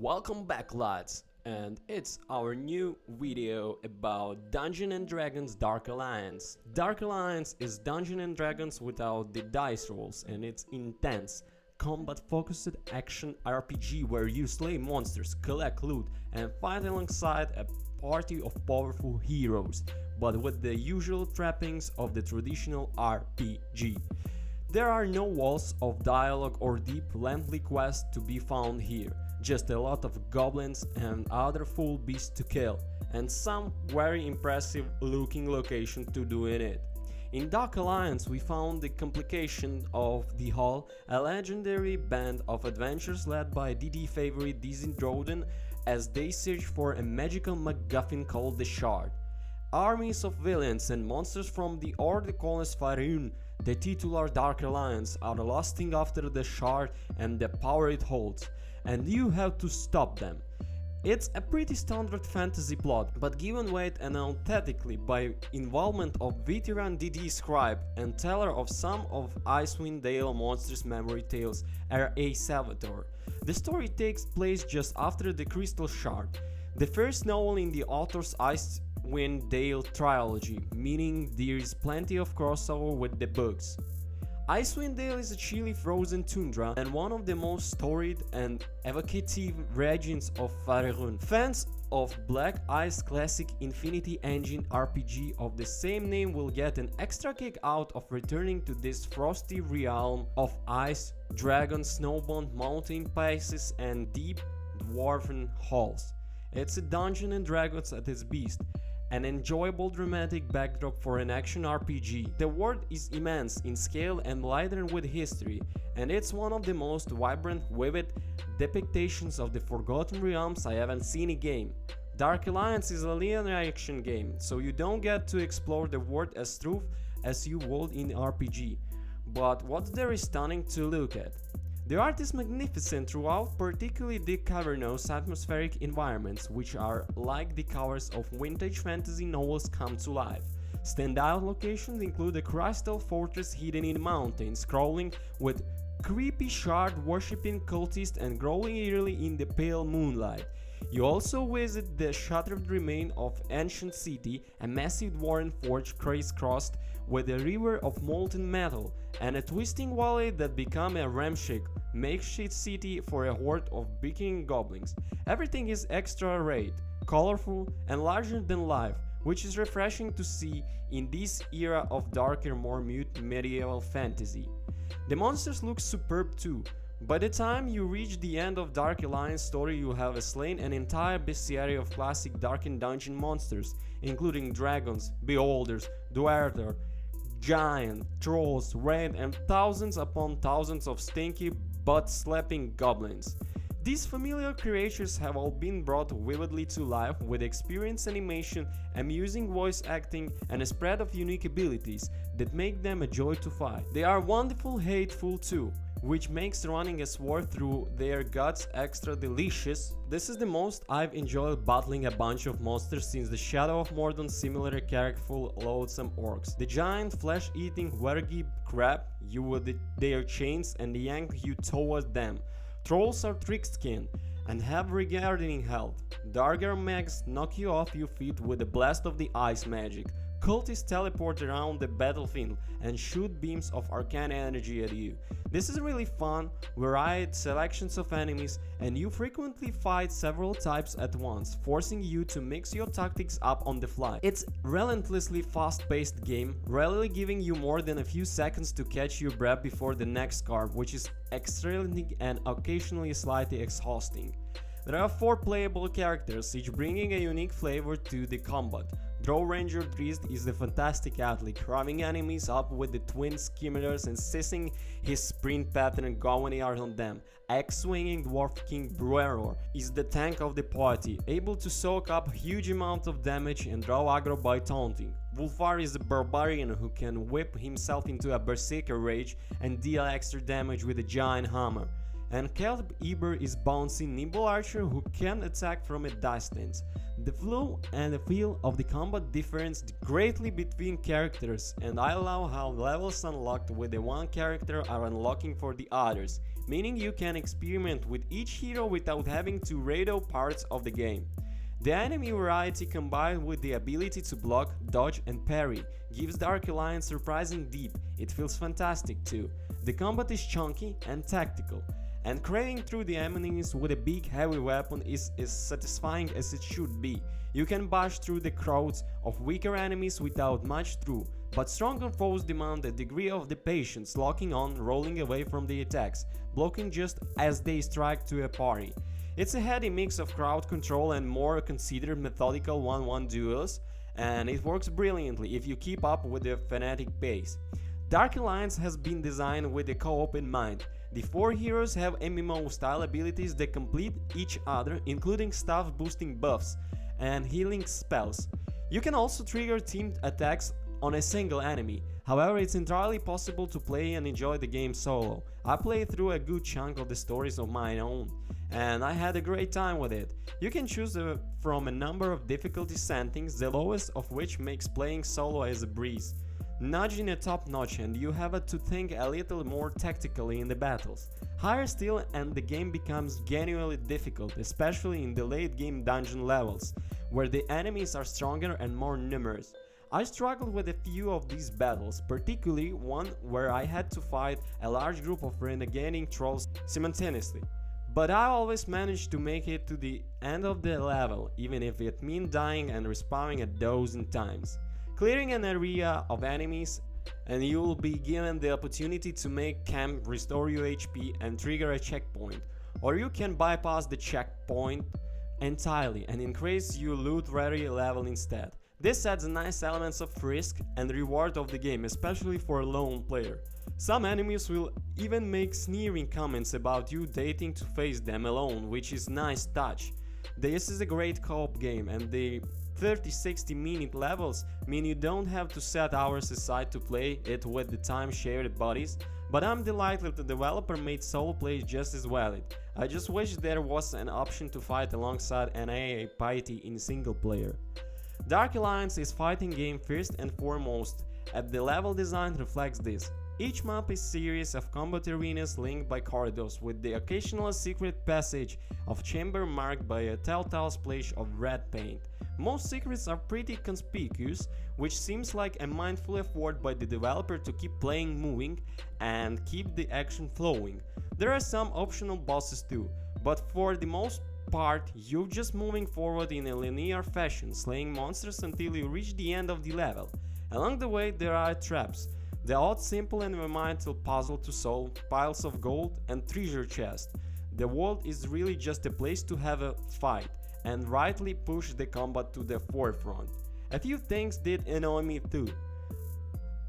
Welcome back, lads, and it's our new video about Dungeons and Dragons Dark Alliance. Dark Alliance is Dungeons and Dragons without the dice rolls, and it's intense, combat-focused action RPG where you slay monsters, collect loot, and fight alongside a party of powerful heroes, but with the usual trappings of the traditional RPG. There are no walls of dialogue or deep lengthy quests to be found here, just a lot of goblins and other foul beasts to kill, and some very impressive looking location to do in it. In Dark Alliance we found the complication of the Hall, a legendary band of adventurers led by DD favorite Dizzy Droden as they search for a magical MacGuffin called the Shard. Armies of villains and monsters from the Order Colossus Faerun, the titular Dark Alliance, are lusting after the Shard and the power it holds, and you have to stop them. It's a pretty standard fantasy plot, but given weight and authentically by involvement of veteran DD scribe and teller of some of Icewind Dale monsters' memory tales, R.A. Salvatore. The story takes place just after the Crystal Shard, the first novel in the author's Icewind Dale trilogy, meaning there is plenty of crossover with the books. Icewind Dale is a chilly frozen tundra and one of the most storied and evocative regions of Faerun. Fans of Black Ice classic Infinity Engine RPG of the same name will get an extra kick out of returning to this frosty realm of ice, dragons, snowbound mountain passes and deep dwarven halls. It's a Dungeons and Dragons at its best, an enjoyable dramatic backdrop for an action RPG. The world is immense in scale and laden with history, and it's one of the most vibrant, vivid depictions of the Forgotten Realms I haven't seen in a game. Dark Alliance is a linear action game, so you don't get to explore the world as through as you would in RPG, but what's there is stunning to look at. The art is magnificent throughout, particularly the cavernous atmospheric environments, which are like the covers of vintage fantasy novels come to life. Standout locations include the Crystal Fortress hidden in mountains, crawling with creepy shard worshipping cultists and growing eerily in the pale moonlight. You also visit the shattered remain of ancient city, a massive dwarven forge crisscrossed with a river of molten metal, and a twisting valley that become a ramshackle makeshift city for a horde of beaking goblins. Everything is extra rare, colorful, and larger than life, which is refreshing to see in this era of darker, more mute medieval fantasy. The monsters look superb too. By the time you reach the end of Dark Alliance story, you have slain an entire bestiary of classic Darkened Dungeon monsters, including dragons, beholders, dwarter, giant, trolls, red, and thousands upon thousands of stinky butt-slapping goblins. These familiar creatures have all been brought vividly to life with experienced animation, amusing voice acting, and a spread of unique abilities that make them a joy to fight. They are wonderful hateful too, which makes running a sword through their guts extra delicious. This is the most I've enjoyed battling a bunch of monsters since the Shadow of Mordor similar careful loathsome orcs. The giant flesh-eating wergy crab you with their chains and yank you toward them. Trolls are trick-skinned and have regarding health. Darker mags knock you off your feet with a blast of the ice magic. Cultists teleport around the battlefield and shoot beams of arcane energy at you. This is really fun, varied selections of enemies, and you frequently fight several types at once, forcing you to mix your tactics up on the fly. It's relentlessly fast-paced game, rarely giving you more than a few seconds to catch your breath before the next card, which is exhilarating and occasionally slightly exhausting. There are 4 playable characters, each bringing a unique flavor to the combat. Drow Ranger Drizzt is a fantastic athlete, roughing enemies up with the twin skimmers and seizing his sprint pattern going hard on them. Axe-swinging Dwarf King Brewer is the tank of the party, able to soak up huge amounts of damage and draw aggro by taunting. Wulfar is a barbarian who can whip himself into a berserker rage and deal extra damage with a giant hammer. And Caleb Eber is bouncy nimble archer who can attack from a distance. The flow and the feel of the combat differs greatly between characters, and I love how levels unlocked with the one character are unlocking for the others, meaning you can experiment with each hero without having to redo parts of the game. The enemy variety combined with the ability to block, dodge and parry gives Dark Alliance surprising deep. It feels fantastic too. The combat is chunky and tactical, and craving through the enemies with a big heavy weapon is as satisfying as it should be. You can bash through the crowds of weaker enemies without much through, but stronger foes demand a degree of the patience, locking on, rolling away from the attacks, blocking just as they strike to a parry. It's a heady mix of crowd control and more considered methodical 1-1 duels, and it works brilliantly if you keep up with the frenetic pace. Dark Alliance has been designed with the co-op in mind. The 4 heroes have MMO-style abilities that complete each other, including staff boosting buffs and healing spells. You can also trigger teamed attacks on a single enemy. However, it's entirely possible to play and enjoy the game solo. I played through a good chunk of the stories of my own, and I had a great time with it. You can choose from a number of difficulty settings, the lowest of which makes playing solo as a breeze. Nudging a top notch, and you have to think a little more tactically in the battles. Higher still and the game becomes genuinely difficult, especially in the late game dungeon levels, where the enemies are stronger and more numerous. I struggled with a few of these battles, particularly one where I had to fight a large group of renegading trolls simultaneously. But I always managed to make it to the end of the level, even if it meant dying and respawning a dozen times. Clearing an area of enemies and you will be given the opportunity to make camp, restore your HP and trigger a checkpoint, or you can bypass the checkpoint entirely and increase your loot rarity level instead. This adds nice elements of risk and reward of the game, especially for a lone player. Some enemies will even make sneering comments about you dating to face them alone, which is nice touch. This is a great co-op game, and the 30-60 minute levels mean you don't have to set hours aside to play it with the time-shared buddies, but I'm delighted the developer made solo play just as valid. I just wish there was an option to fight alongside an AA party in single player. Dark Alliance is fighting game first and foremost, and the level design reflects this. Each map is a series of combat arenas linked by corridors, with the occasional secret passage of chamber marked by a telltale splash of red paint. Most secrets are pretty conspicuous, which seems like a mindful effort by the developer to keep playing moving and keep the action flowing. There are some optional bosses too, but for the most part you're just moving forward in a linear fashion, slaying monsters until you reach the end of the level. Along the way there are traps, the odd simple environmental puzzle to solve, piles of gold and treasure chests. The world is really just a place to have a fight and rightly push the combat to the forefront. A few things did annoy me too.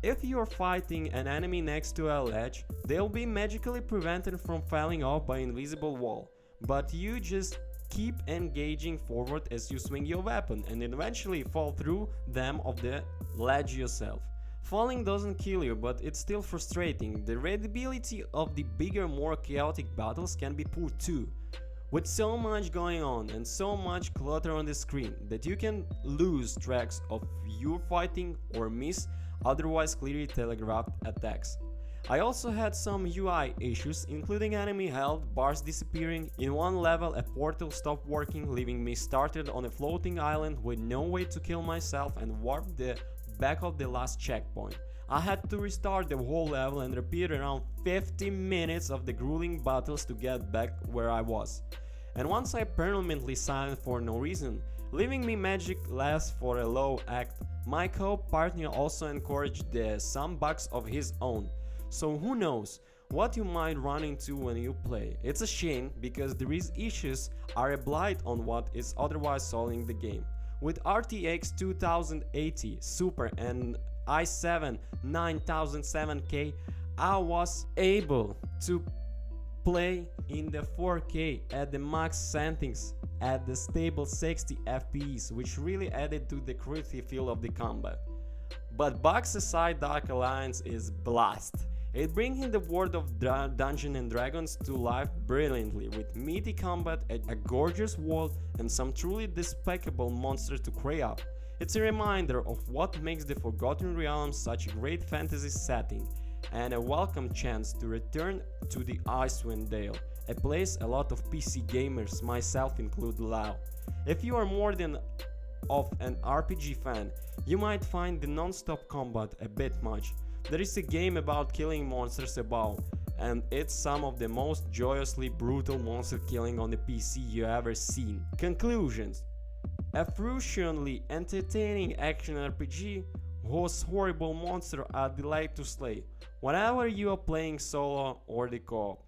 If you're fighting an enemy next to a ledge, they'll be magically prevented from falling off by invisible wall, but you just keep engaging forward as you swing your weapon and eventually fall through them of the ledge yourself. Falling doesn't kill you, but it's still frustrating. The readability of the bigger, more chaotic battles can be poor too, with so much going on and so much clutter on the screen that you can lose tracks of your fighting or miss otherwise clearly telegraphed attacks. I also had some UI issues, including enemy health bars disappearing. In one level a portal stopped working, leaving me started on a floating island with no way to kill myself and warped the back of the last checkpoint. I had to restart the whole level and repeat around 50 minutes of the grueling battles to get back where I was. And once I permanently silent for no reason, leaving me magic last for a low act, my co-partner also encouraged some bugs of his own. So who knows what you might run into when you play. It's a shame because these issues are a blight on what is otherwise solving the game. With RTX 2080 Super and i7 9007K, I was able to play in the 4K at the max settings at the stable 60 FPS, which really added to the gritty feel of the combat. But bugs aside, Dark Alliance is blast. It brings the world of Dungeons and Dragons to life brilliantly, with meaty combat, a gorgeous world, and some truly despicable monsters to cray up. It's a reminder of what makes the Forgotten Realms such a great fantasy setting, and a welcome chance to return to the Icewind Dale, a place a lot of PC gamers, myself included, love. If you are more than of an RPG fan, you might find the non-stop combat a bit much. There is a game about killing monsters above, and it's some of the most joyously brutal monster killing on the PC you ever seen. Conclusions: a frustratingly entertaining action RPG whose horrible monsters are a delight to slay, whenever you are playing solo or the co-op.